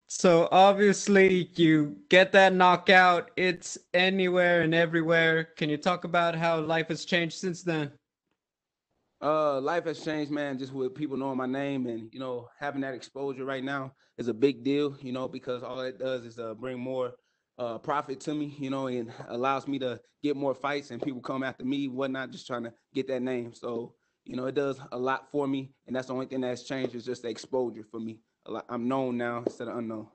So obviously you get that knockout. It's anywhere and everywhere. Can you talk about how life has changed since then? Life has changed, man. Just with people knowing my name and having that exposure right now is a big deal. Because all it does is bring more profit to me. And allows me to get more fights and people come after me, whatnot, just trying to get that name. So it does a lot for me, and that's the only thing that's changed is just the exposure for me. I'm known now instead of unknown.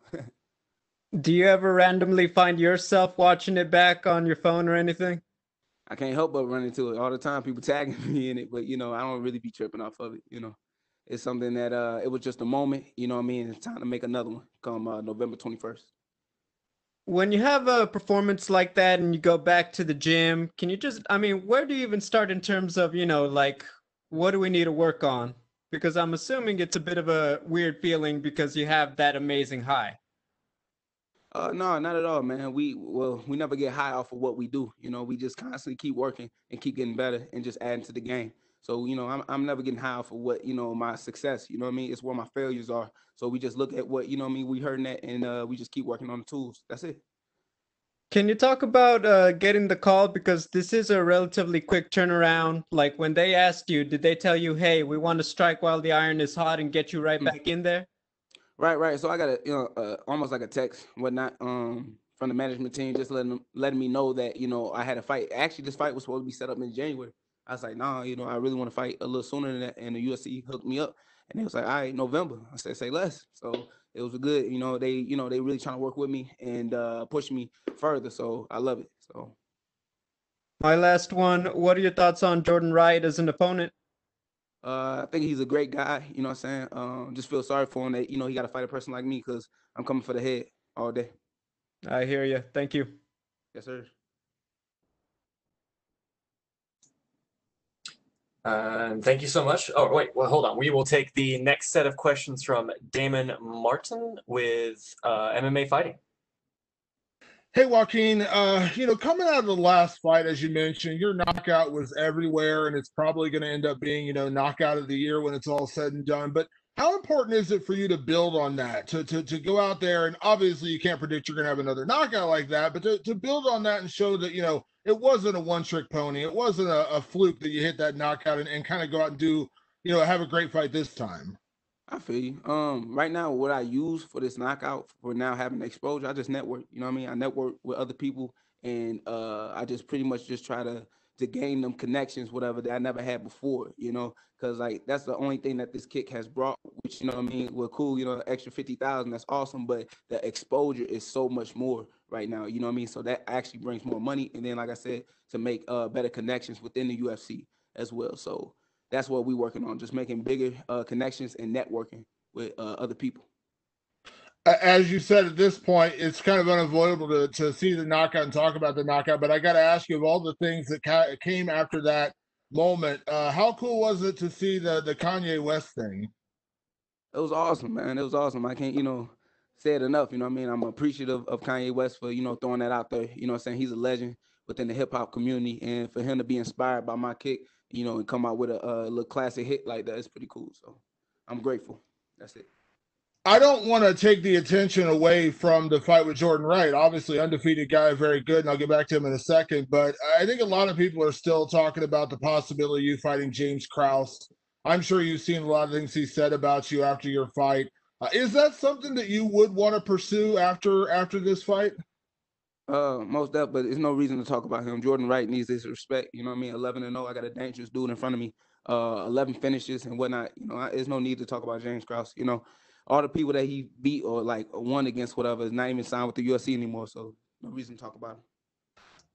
Do you ever randomly find yourself watching it back on your phone or anything? I can't help but run into it all the time. People tagging me in it, but I don't really be tripping off of it. It's something that it was just a moment. You know what I mean? It's time to make another one come November 21st. When you have a performance like that and you go back to the gym, can you just, I mean, where do you even start in terms of, like, what do we need to work on? Because I'm assuming it's a bit of a weird feeling because you have that amazing high. No, not at all, man. We never get high off of what we do. We just constantly keep working and keep getting better and just adding to the game. So I'm never getting high off of what my success. You know what I mean? It's where my failures are. So we just look at what what I mean. We heard that, and we just keep working on the tools. That's it. Can you talk about getting the call? Because this is a relatively quick turnaround. Like when they asked you, did they tell you, hey, we want to strike while the iron is hot and get you right back in there? Right, right. So I got a almost like a text, whatnot, from the management team, just letting me know that I had a fight. Actually, this fight was supposed to be set up in January. I was like, nah, I really want to fight a little sooner than that. And the UFC hooked me up, and it was like, all right, November. I said, say less. So it was good. They really trying to work with me and push me further. So I love it. So My last one, what are your thoughts on Jordan Wright as an opponent? I think he's a great guy. You know what I'm saying? Just feel sorry for him that he got to fight a person like me because I'm coming for the head all day. I hear you. Thank you. Yes, sir. Thank you so much. Oh, wait, well, hold on. We will take the next set of questions from Damon Martin with MMA Fighting. Hey Joaquin, coming out of the last fight, as you mentioned, your knockout was everywhere, and it's probably going to end up being, knockout of the year when it's all said and done. But how important is it for you to build on that, to go out there, and obviously you can't predict you're going to have another knockout like that, but to build on that and show that, it wasn't a one-trick pony, it wasn't a fluke that you hit that knockout and kind of go out and do, have a great fight this time. I feel you. Right now, what I use for this knockout for now having exposure, I just network. You know what I mean? I network with other people, and I just pretty much just try to gain them connections, whatever that I never had before. Because like that's the only thing that this kick has brought. Which what I mean, well, cool. Extra 50,000, that's awesome. But the exposure is so much more right now. You know what I mean? So that actually brings more money, and then like I said, to make better connections within the UFC as well. So that's what we're working on, just making bigger connections and networking with other people. As you said, at this point, it's kind of unavoidable to see the knockout and talk about the knockout. But I got to ask you, of all the things that came after that moment, how cool was it to see the Kanye West thing? It was awesome, man. It was awesome. I can't, say it enough. You know what I mean? I'm appreciative of Kanye West for, throwing that out there. You know what I'm saying? He's a legend within the hip hop community. And for him to be inspired by my kick, and come out with a little classic hit like that, it's pretty cool. So I'm grateful. That's it. I don't want to take the attention away from the fight with Jordan Wright. Obviously, undefeated guy, very good, and I'll get back to him in a second. But I think a lot of people are still talking about the possibility of you fighting James Krause. I'm sure you've seen a lot of things he said about you after your fight. Is that something that you would want to pursue after this fight? Most definitely, but there's no reason to talk about him. Jordan Wright needs his respect. You know what I mean? 11-0. I got a dangerous dude in front of me. 11 finishes and whatnot. There's no need to talk about James Krause. All the people that he beat or like won against, whatever, is not even signed with the UFC anymore. So no reason to talk about him.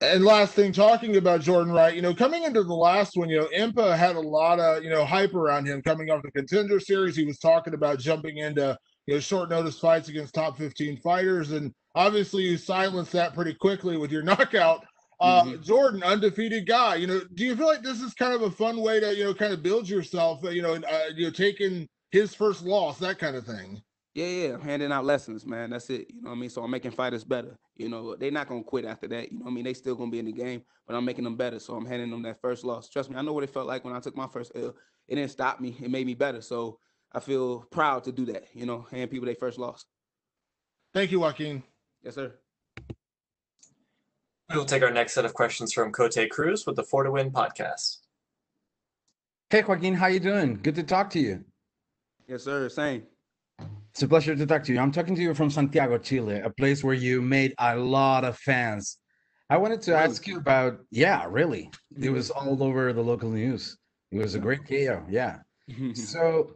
And last thing, talking about Jordan Wright, coming into the last one, Impa had a lot of, hype around him coming off the Contender Series. He was talking about jumping into, short notice fights against top 15 fighters. And obviously you silenced that pretty quickly with your knockout. Jordan, undefeated guy, do you feel like this is kind of a fun way to, kind of build yourself, taking his first loss, that kind of thing? Yeah, I'm handing out lessons, man. That's it. You know what I mean? So I'm making fighters better. They're not gonna quit after that. You know what I mean? They still gonna be in the game, but I'm making them better. So I'm handing them that first loss. Trust me, I know what it felt like when I took my first L. It didn't stop me. It made me better. So I feel proud to do that. Hand people their first loss. Thank you, Joaquin. Yes, sir. We will take our next set of questions from Cote Cruz with the 4 to Win podcast. Hey, Joaquin, how you doing? Good to talk to you. Yes, sir. Same. It's a pleasure to talk to you. I'm talking to you from Santiago, Chile, a place where you made a lot of fans. I wanted to ask you about, yeah, really. It was all over the local news. It was a great KO, yeah. So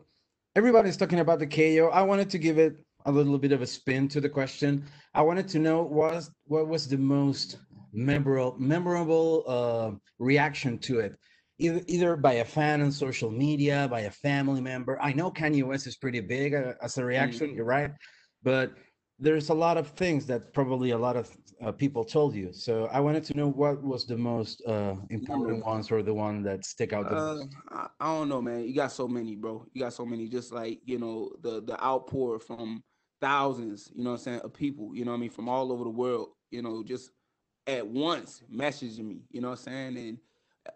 everybody's talking about the KO. I wanted to give it a little bit of a spin to the question. I wanted to know what was the most memorable reaction to it, either by a fan on social media, by a family member. I know Kanye West is pretty big as a reaction. You're right, but there's a lot of things that probably a lot of people told you. So I wanted to know what was the most important ones, or the one that stick out the most. I don't know, man. You got so many, bro. You got so many. Just like, you know, the outpour from thousands, you know what I'm saying, of people, you know what I mean, from all over the world, you know, just at once messaging me, you know what I'm saying, and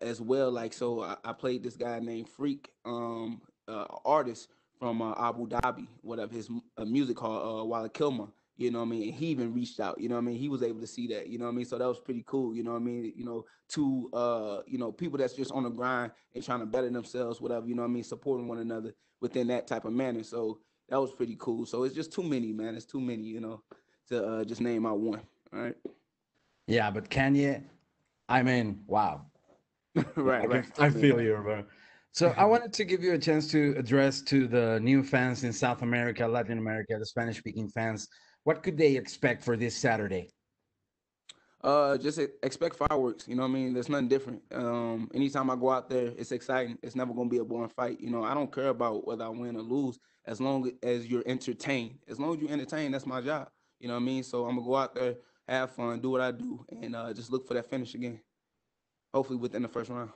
as well, like, so I played this guy named Freak, artist from Abu Dhabi, whatever his music called Walla Kilmer, you know what I mean, and he even reached out, you know what I mean, he was able to see that, you know what I mean, so that was pretty cool, you know what I mean, you know, to you know, people that's just on the grind and trying to better themselves, whatever, you know what I mean, supporting one another within that type of manner. So that was pretty cool. So it's just too many, man. It's too many, you know, to just name out one. All right. Yeah, but Kanye, I mean, wow. Right. I feel you, bro. So I wanted to give you a chance to address to the new fans in South America, Latin America, the Spanish-speaking fans. What could they expect for this Saturday? Just expect fireworks. You know what I mean? There's nothing different. Anytime I go out there, it's exciting. It's never gonna be a boring fight. You know, I don't care about whether I win or lose, as long as you're entertained. As long as you're entertained, that's my job. You know what I mean? So I'm gonna go out there, have fun, do what I do, and just look for that finish again. Hopefully within the first round.